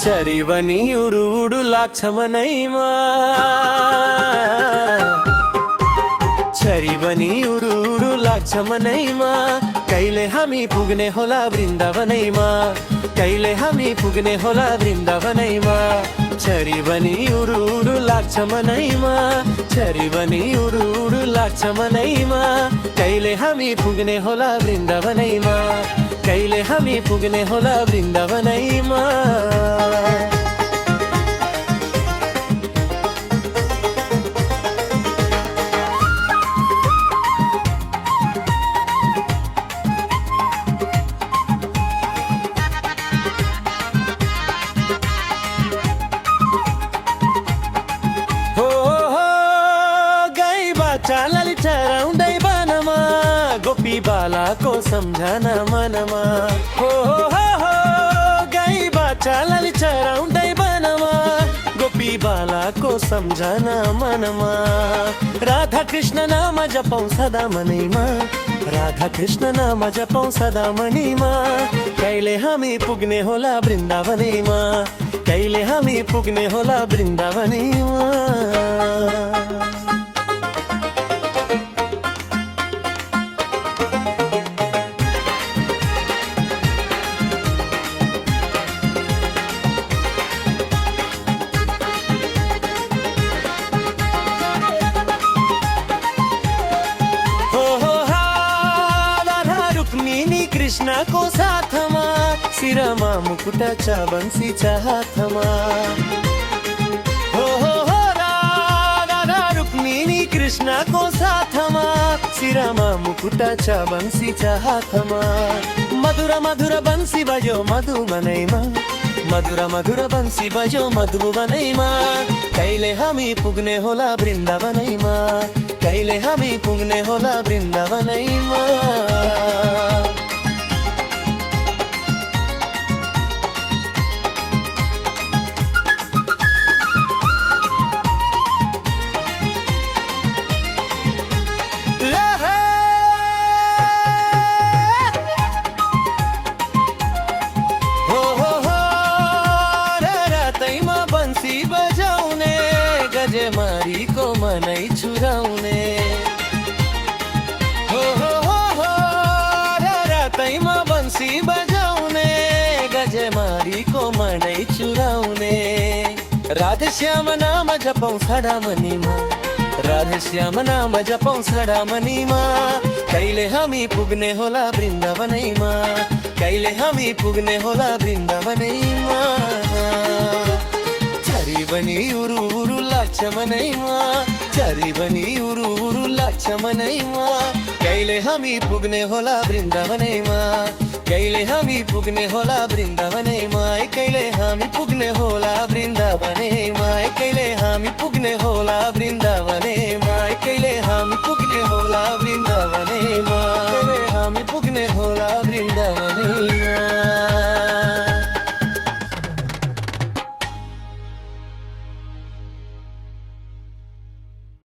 चरीवनी उडू लाग्छ मनैमा चरीवनी उडू लाग्छ मनैमा कहिले हामी पुग्ने होला वृन्दावनैमा कहिले हामी पुग्ने होला वृन्दावनैमा चरीवनी उडू लाग्छ मनैमा चरीवनी उडू लाग्छ मनैमा कहिले हामी पुग्ने होला वृन्दावनैमा कहिले हामी पुग्ने होला वृन्दावनैमा चालली चराउँदै वनमा गोपी बालाको सम्झना मनमा हो गाई बाचालली चराउँदै वनमा गोपी बालाको सम्झना मनमा राधा कृष्ण नाम जपौँ सदा मनैमा राधा कृष्ण नाम जपौँ सदा मनीमा कहिले हामी पुग्ने होला वृन्दावनैमा कहिले हामी पुग्ने होला वृन्दावनैमा कृष्णको साथमा शिरमा मुकुटचा बन्सीचा हातमा हो राधा रुक्मिणी कृष्णको साथमा शिरमा मुकुटचा बन्सीचा हातमा मधुर मधुर बन्सी बज्यो मधुबनैमा मधुर मधुर बन्सी बज्यो मधुबनैमा कहिले हामी पुग्ने होला वृन्दावनैमा कहिले हामी पुग्ने होला वृन्दावनैमा मारीको मनै छुराउने हो रातैमा बन्सी बजाउने गजेमारीको मनै चुराउने राधे श्याम नाम जपौँ सदा मनीमा राधे श्याम नाम जपौँ सदा मनीमा कहिले हामी पुग्ने होला वृन्दावनैमा कहिले हामी पुग्ने होला वृन्दावनैमा चरीवनी उडू लाग्छ मनैमा चरीवनी उडू लाग्छ मनैमा कहिले हामी पुग्ने होला वृन्दावनैमा कहिले हामी पुग्ने होला वृन्दावनैमा कहिले हामी पुग्ने होला वृन्दावनैमा कहिले हामी पुग्ने होला वृन्दावनैमा कहिले हामी पुग्ने होला